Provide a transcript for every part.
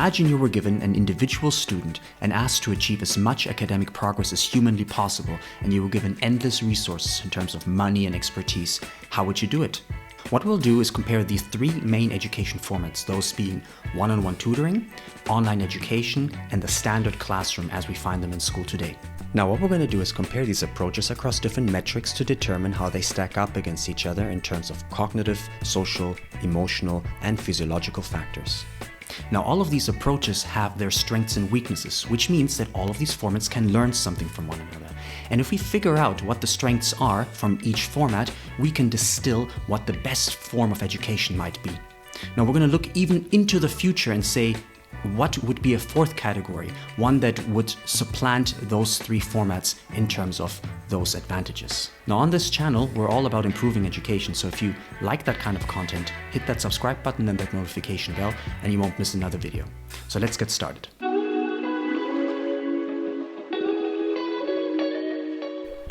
Imagine you were given an individual student and asked to achieve as much academic progress as humanly possible, and you were given endless resources in terms of money and expertise. How would you do it? What we'll do is compare these three main education formats, those being one-on-one tutoring, online education, and the standard classroom as we find them in school today. Now what we're going to do is compare these approaches across different metrics to determine how they stack up against each other in terms of cognitive, social, emotional, and physiological factors. Now all of these approaches have their strengths and weaknesses, which means that all of these formats can learn something from one another. And if we figure out what the strengths are from each format, we can distill what the best form of education might be. Now we're going to look even into the future and say, what would be a fourth category, one that would supplant those three formats in terms of those advantages. Now on this channel, we're all about improving education, so if you like that kind of content, hit that subscribe button and that notification bell and you won't miss another video. So let's get started.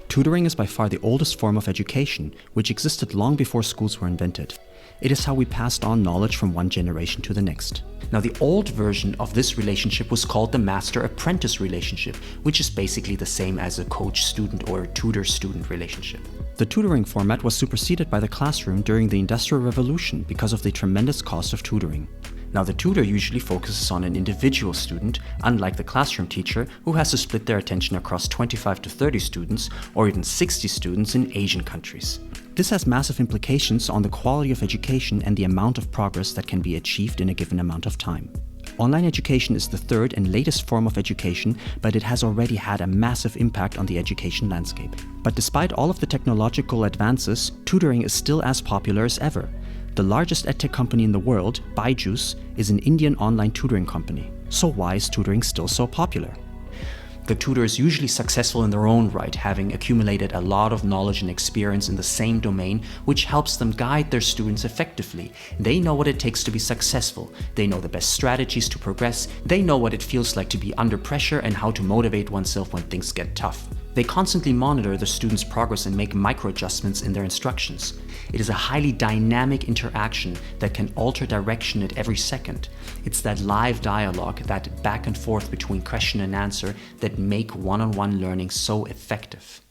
Tutoring is by far the oldest form of education, which existed long before schools were invented. It is how we passed on knowledge from one generation to the next. Now the old version of this relationship was called the master-apprentice relationship, which is basically the same as a coach-student or tutor-student relationship. The tutoring format was superseded by the classroom during the Industrial Revolution because of the tremendous cost of tutoring. Now the tutor usually focuses on an individual student, unlike the classroom teacher who has to split their attention across 25 to 30 students or even 60 students in Asian countries. This has massive implications on the quality of education and the amount of progress that can be achieved in a given amount of time. Online education is the third and latest form of education, but it has already had a massive impact on the education landscape. But despite all of the technological advances, tutoring is still as popular as ever. The largest edtech company in the world, Byju's, is an Indian online tutoring company. So why is tutoring still so popular? The tutor is usually successful in their own right, having accumulated a lot of knowledge and experience in the same domain, which helps them guide their students effectively. They know what it takes to be successful. They know the best strategies to progress. They know what it feels like to be under pressure and how to motivate oneself when things get tough. They constantly monitor the students' progress and make micro-adjustments in their instructions. It is a highly dynamic interaction that can alter direction at every second. It's that live dialogue, that back and forth between question and answer that make one-on-one learning so effective.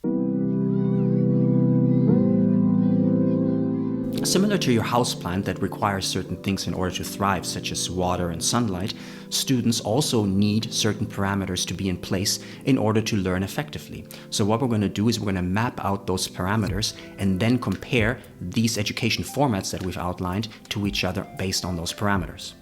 Similar to your houseplant that requires certain things in order to thrive, such as water and sunlight, students also need certain parameters to be in place in order to learn effectively. So what we're going to do is we're going to map out those parameters and then compare these education formats that we've outlined to each other based on those parameters.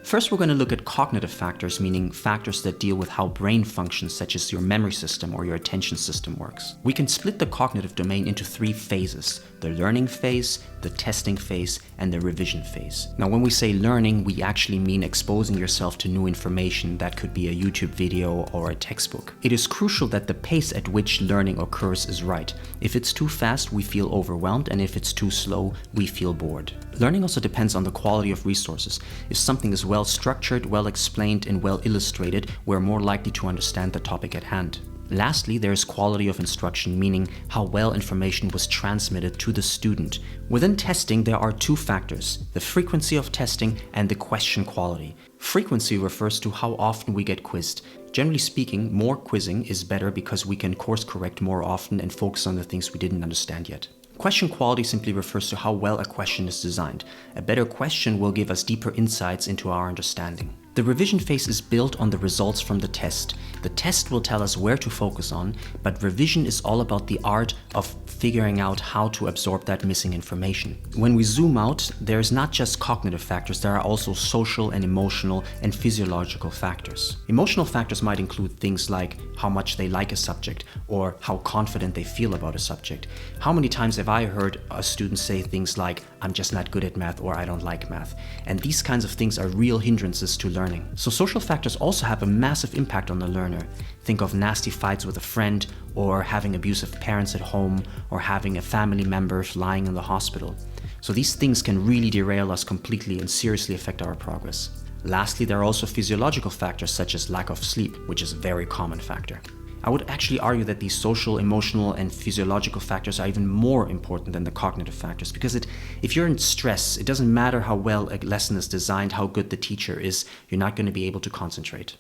First, we're going to look at cognitive factors, meaning factors that deal with how brain functions, such as your memory system or your attention system works. We can split the cognitive domain into three phases: the learning phase, the testing phase, and the revision phase. Now, when we say learning, we actually mean exposing yourself to new information. That could be a YouTube video or a textbook. It is crucial that the pace at which learning occurs is right. If it's too fast, we feel overwhelmed, and if it's too slow, we feel bored. Learning also depends on the quality of resources. If something is well structured, well explained, and well illustrated, we're more likely to understand the topic at hand. Lastly, there is quality of instruction, meaning how well information was transmitted to the student. Within testing, there are two factors: the frequency of testing and the question quality. Frequency refers to how often we get quizzed. Generally speaking, more quizzing is better because we can course correct more often and focus on the things we didn't understand yet. Question quality simply refers to how well a question is designed. A better question will give us deeper insights into our understanding. The revision phase is built on the results from the test. The test will tell us where to focus on, but revision is all about the art of figuring out how to absorb that missing information. When we zoom out, there's not just cognitive factors, there are also social and emotional and physiological factors. Emotional factors might include things like how much they like a subject or how confident they feel about a subject. How many times have I heard a student say things like, "I'm just not good at math," or "I don't like math." And these kinds of things are real hindrances to learning. So social factors also have a massive impact on the learner. Think of nasty fights with a friend, or having abusive parents at home, or having a family member lying in the hospital. So these things can really derail us completely and seriously affect our progress. Lastly, there are also physiological factors such as lack of sleep, which is a very common factor. I would actually argue that these social, emotional, and physiological factors are even more important than the cognitive factors, because if you're in stress, it doesn't matter how well a lesson is designed, how good the teacher is, you're not going to be able to concentrate.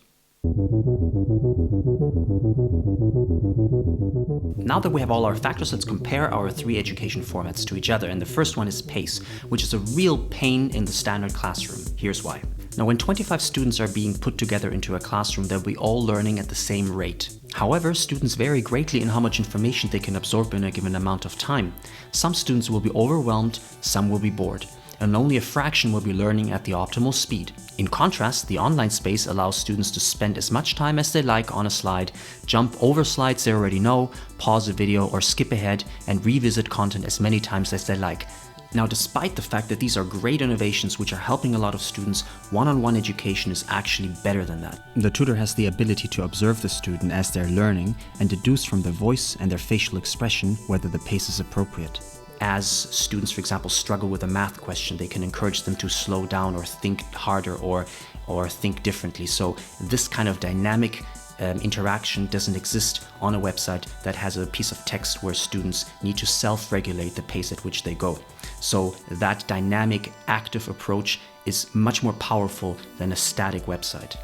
Now that we have all our factors, let's compare our 3 education formats to each other. And the first one is pace, which is a real pain in the standard classroom. Here's why. Now, when 25 students are being put together into a classroom, they'll be all learning at the same rate. However, students vary greatly in how much information they can absorb in a given amount of time. Some students will be overwhelmed, some will be bored, and only a fraction will be learning at the optimal speed. In contrast, the online space allows students to spend as much time as they like on a slide, jump over slides they already know, pause a video or skip ahead, and revisit content as many times as they like. Now, despite the fact that these are great innovations which are helping a lot of students, one-on-one education is actually better than that. The tutor has the ability to observe the student as they're learning and deduce from their voice and their facial expression whether the pace is appropriate. As students, for example, struggle with a math question, they can encourage them to slow down or think harder or think differently. So this kind of dynamic interaction doesn't exist on a website that has a piece of text where students need to self-regulate the pace at which they go. So that dynamic, active approach is much more powerful than a static website.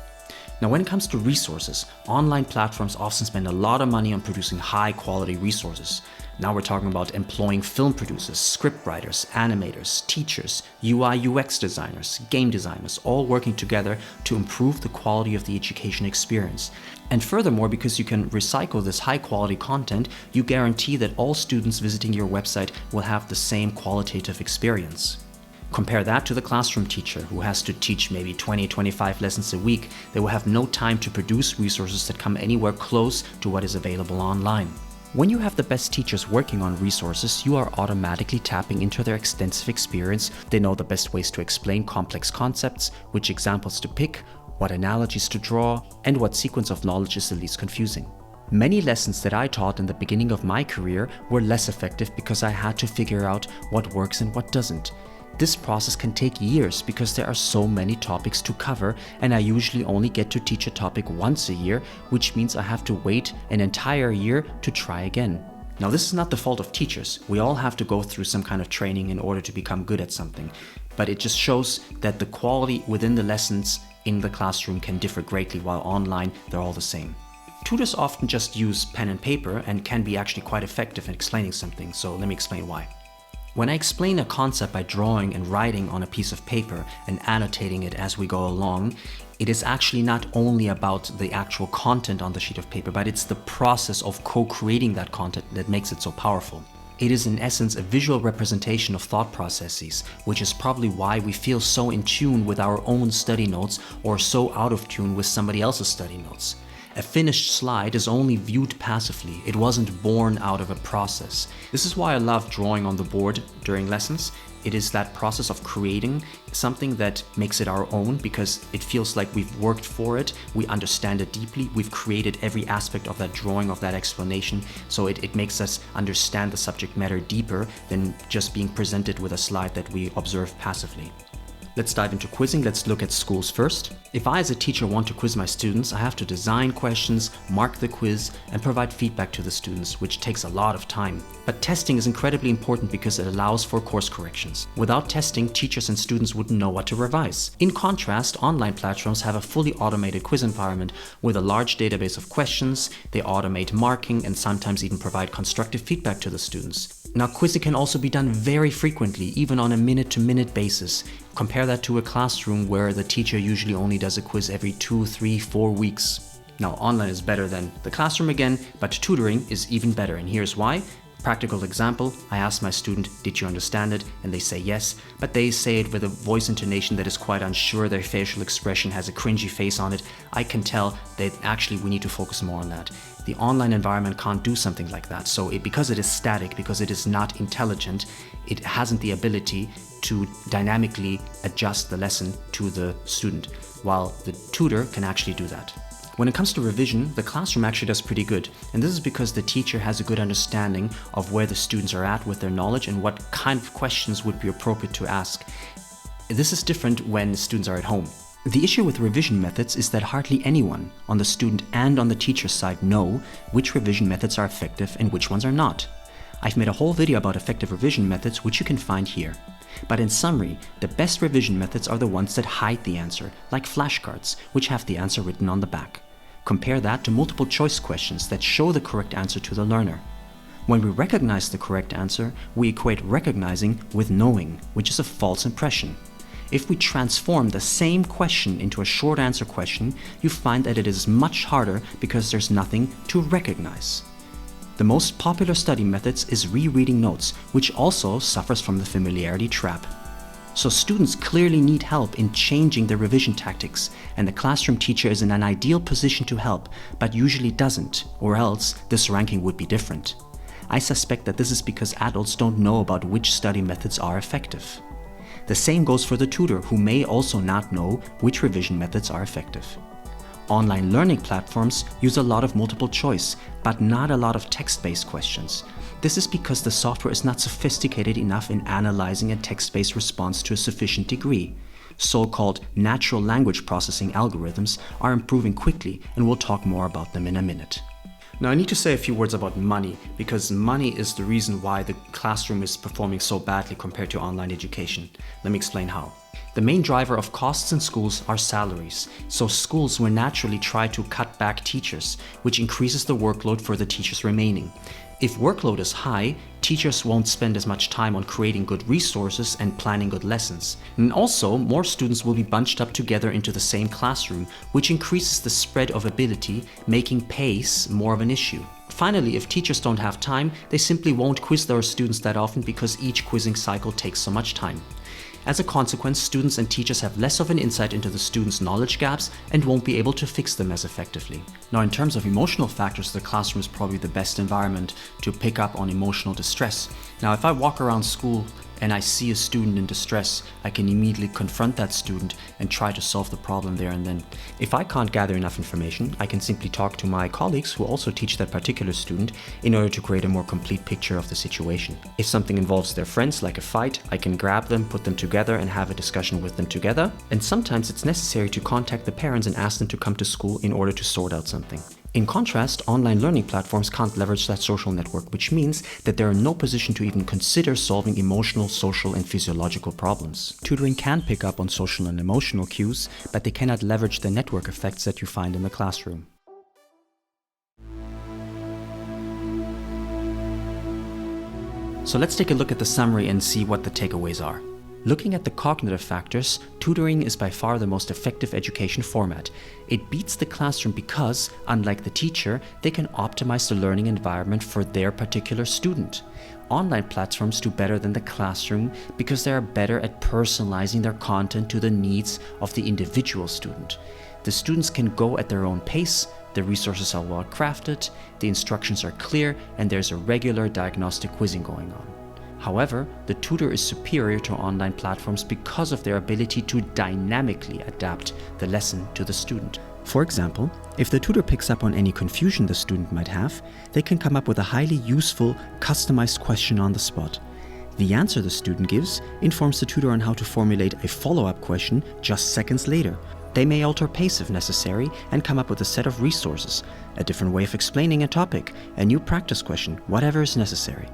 Now, when it comes to resources, online platforms often spend a lot of money on producing high-quality resources. Now we're talking about employing film producers, scriptwriters, animators, teachers, UI UX designers, game designers, all working together to improve the quality of the education experience. And furthermore, because you can recycle this high-quality content, you guarantee that all students visiting your website will have the same qualitative experience. Compare that to the classroom teacher who has to teach maybe 20-25 lessons a week. They will have no time to produce resources that come anywhere close to what is available online. When you have the best teachers working on resources, you are automatically tapping into their extensive experience. They know the best ways to explain complex concepts, which examples to pick, what analogies to draw, and what sequence of knowledge is the least confusing. Many lessons that I taught in the beginning of my career were less effective because I had to figure out what works and what doesn't. This process can take years because there are so many topics to cover, and I usually only get to teach a topic once a year, which means I have to wait an entire year to try again. Now, this is not the fault of teachers. We all have to go through some kind of training in order to become good at something, but it just shows that the quality within the lessons in the classroom can differ greatly, while online they're all the same. Tutors often just use pen and paper and can be actually quite effective in explaining something, so let me explain why. When I explain a concept by drawing and writing on a piece of paper and annotating it as we go along, it is actually not only about the actual content on the sheet of paper, but it's the process of co-creating that content that makes it so powerful. It is in essence a visual representation of thought processes, which is probably why we feel so in tune with our own study notes or so out of tune with somebody else's study notes. A finished slide is only viewed passively. It wasn't born out of a process. This is why I love drawing on the board during lessons. It is that process of creating something that makes it our own, because it feels like we've worked for it, we understand it deeply, we've created every aspect of that drawing, of that explanation, so it makes us understand the subject matter deeper than just being presented with a slide that we observe passively. Let's dive into quizzing. Let's look at schools first. If I as a teacher want to quiz my students, I have to design questions, mark the quiz, and provide feedback to the students, which takes a lot of time. But testing is incredibly important because it allows for course corrections. Without testing, teachers and students wouldn't know what to revise. In contrast, online platforms have a fully automated quiz environment with a large database of questions. They automate marking and sometimes even provide constructive feedback to the students. Now, quizzing can also be done very frequently, even on a minute-to-minute basis. Compare that to a classroom where the teacher usually only does a quiz every 2, 3, 4 weeks. Now, online is better than the classroom again, but tutoring is even better, and here's why. Practical example, I ask my student, did you understand it? And they say yes, but they say it with a voice intonation that is quite unsure, their facial expression has a cringy face on it. I can tell that actually we need to focus more on that. The online environment can't do something like that, so because it is static, because it is not intelligent, it hasn't the ability to dynamically adjust the lesson to the student, while the tutor can actually do that. When it comes to revision, the classroom actually does pretty good, and this is because the teacher has a good understanding of where the students are at with their knowledge and what kind of questions would be appropriate to ask. This is different when students are at home. The issue with revision methods is that hardly anyone, on the student and on the teacher side, know which revision methods are effective and which ones are not. I've made a whole video about effective revision methods, which you can find here. But in summary, the best revision methods are the ones that hide the answer, like flashcards, which have the answer written on the back. Compare that to multiple choice questions that show the correct answer to the learner. When we recognize the correct answer, we equate recognizing with knowing, which is a false impression. If we transform the same question into a short answer question, you find that it is much harder because there's nothing to recognize. The most popular study methods is rereading notes, which also suffers from the familiarity trap. So students clearly need help in changing their revision tactics, and the classroom teacher is in an ideal position to help, but usually doesn't, or else this ranking would be different. I suspect that this is because adults don't know about which study methods are effective. The same goes for the tutor, who may also not know which revision methods are effective. Online learning platforms use a lot of multiple choice, but not a lot of text-based questions. This is because the software is not sophisticated enough in analyzing a text-based response to a sufficient degree. So-called natural language processing algorithms are improving quickly, and we'll talk more about them in a minute. Now, I need to say a few words about money, because money is the reason why the classroom is performing so badly compared to online education. Let me explain how. The main driver of costs in schools are salaries, so schools will naturally try to cut back teachers, which increases the workload for the teachers remaining. If workload is high, teachers won't spend as much time on creating good resources and planning good lessons. And also, more students will be bunched up together into the same classroom, which increases the spread of ability, making pace more of an issue. Finally, if teachers don't have time, they simply won't quiz their students that often because each quizzing cycle takes so much time. As a consequence, students and teachers have less of an insight into the students' knowledge gaps and won't be able to fix them as effectively. Now, in terms of emotional factors, the classroom is probably the best environment to pick up on emotional distress. Now, if I walk around school and I see a student in distress, I can immediately confront that student and try to solve the problem there and then. If I can't gather enough information, I can simply talk to my colleagues who also teach that particular student in order to create a more complete picture of the situation. If something involves their friends, like a fight, I can grab them, put them together and have a discussion with them together. And sometimes it's necessary to contact the parents and ask them to come to school in order to sort out something. In contrast, online learning platforms can't leverage that social network, which means that they're in no position to even consider solving emotional, social, and physiological problems. Tutoring can pick up on social and emotional cues, but they cannot leverage the network effects that you find in the classroom. So let's take a look at the summary and see what the takeaways are. Looking at the cognitive factors, tutoring is by far the most effective education format. It beats the classroom because, unlike the teacher, they can optimize the learning environment for their particular student. Online platforms do better than the classroom because they are better at personalizing their content to the needs of the individual student. The students can go at their own pace, the resources are well crafted, the instructions are clear, and there's a regular diagnostic quizzing going on. However, the tutor is superior to online platforms because of their ability to dynamically adapt the lesson to the student. For example, if the tutor picks up on any confusion the student might have, they can come up with a highly useful, customized question on the spot. The answer the student gives informs the tutor on how to formulate a follow-up question just seconds later. They may alter pace if necessary and come up with a set of resources, a different way of explaining a topic, a new practice question, whatever is necessary.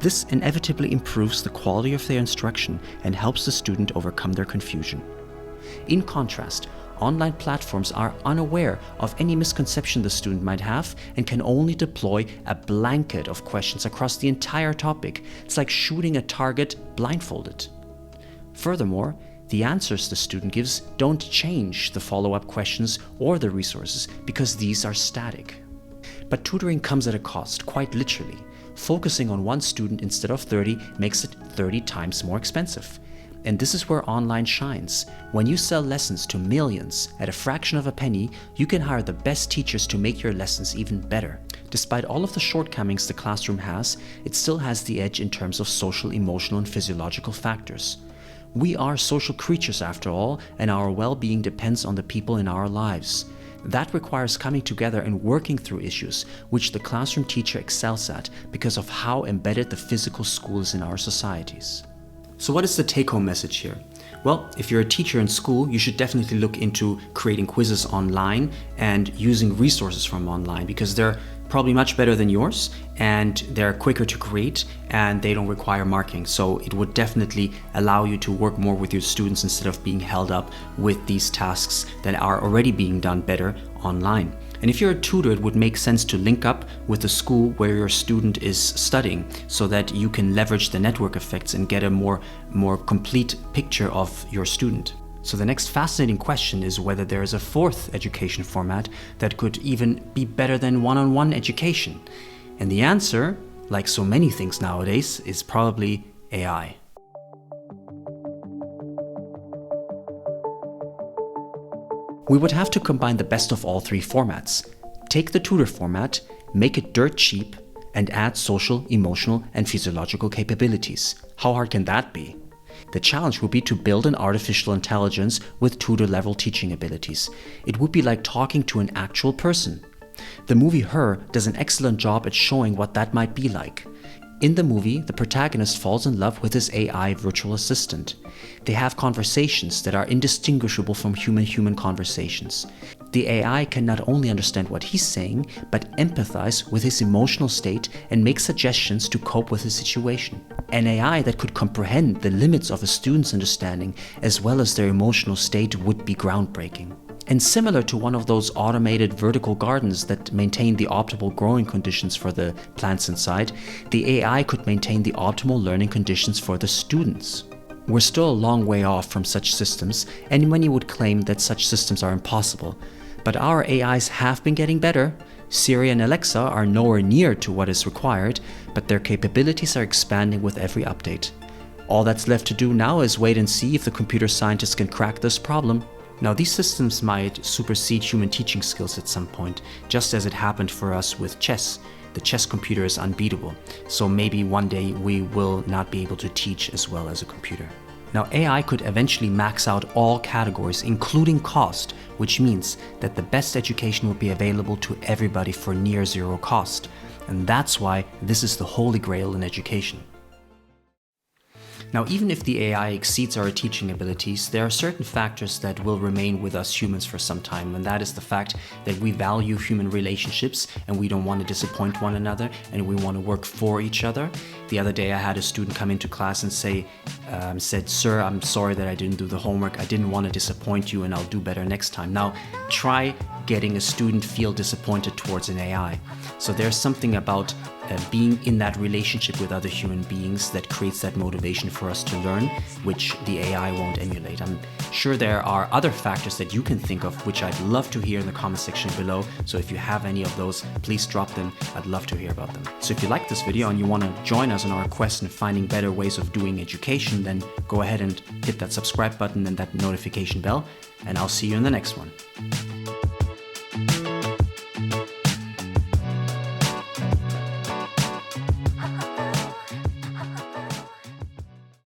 This inevitably improves the quality of their instruction and helps the student overcome their confusion. In contrast, online platforms are unaware of any misconception the student might have and can only deploy a blanket of questions across the entire topic. It's like shooting a target blindfolded. Furthermore, the answers the student gives don't change the follow-up questions or the resources because these are static. But tutoring comes at a cost, quite literally. Focusing on one student instead of 30 makes it 30 times more expensive. And this is where online shines. When you sell lessons to millions at a fraction of a penny, you can hire the best teachers to make your lessons even better. Despite all of the shortcomings the classroom has, it still has the edge in terms of social, emotional, and physiological factors. We are social creatures after all, and our well-being depends on the people in our lives. That requires coming together and working through issues, which the classroom teacher excels at because of how embedded the physical school is in our societies. So what is the take-home message here? Well, if you're a teacher in school, you should definitely look into creating quizzes online and using resources from online, because they're probably much better than yours and they're quicker to create and they don't require marking. So it would definitely allow you to work more with your students instead of being held up with these tasks that are already being done better online. And if you're a tutor, it would make sense to link up with the school where your student is studying so that you can leverage the network effects and get a more complete picture of your student. So the next fascinating question is whether there is a fourth education format that could even be better than one-on-one education. And the answer, like so many things nowadays, is probably AI. We would have to combine the best of all three formats. Take the tutor format, make it dirt cheap, and add social, emotional, and physiological capabilities. How hard can that be? The challenge would be to build an artificial intelligence with tutor-level teaching abilities. It would be like talking to an actual person. The movie Her does an excellent job at showing what that might be like. In the movie, the protagonist falls in love with his AI virtual assistant. They have conversations that are indistinguishable from human-human conversations. The AI can not only understand what he's saying, but empathize with his emotional state and make suggestions to cope with his situation. An AI that could comprehend the limits of a student's understanding as well as their emotional state would be groundbreaking. And similar to one of those automated vertical gardens that maintain the optimal growing conditions for the plants inside, the AI could maintain the optimal learning conditions for the students. We're still a long way off from such systems, and many would claim that such systems are impossible. But our AIs have been getting better. Siri and Alexa are nowhere near to what is required, but their capabilities are expanding with every update. All that's left to do now is wait and see if the computer scientists can crack this problem. Now, these systems might supersede human teaching skills at some point, just as it happened for us with chess. The chess computer is unbeatable, so maybe one day we will not be able to teach as well as a computer. Now, AI could eventually max out all categories, including cost, which means that the best education will be available to everybody for near zero cost. And that's why this is the holy grail in education. Now, even if the AI exceeds our teaching abilities, there are certain factors that will remain with us humans for some time, and that is the fact that we value human relationships and we don't want to disappoint one another and we want to work for each other. The other day I had a student come into class and said, "Sir, I'm sorry that I didn't do the homework. I didn't want to disappoint you and I'll do better next time." Now, try getting a student feel disappointed towards an AI. So there's something about being in that relationship with other human beings that creates that motivation for us to learn, which the AI won't emulate. I'm sure there are other factors that you can think of, which I'd love to hear in the comment section below. So if you have any of those, please drop them. I'd love to hear about them. So if you like this video and you want to join us on our quest in finding better ways of doing education, then go ahead and hit that subscribe button and that notification bell, and I'll see you in the next one.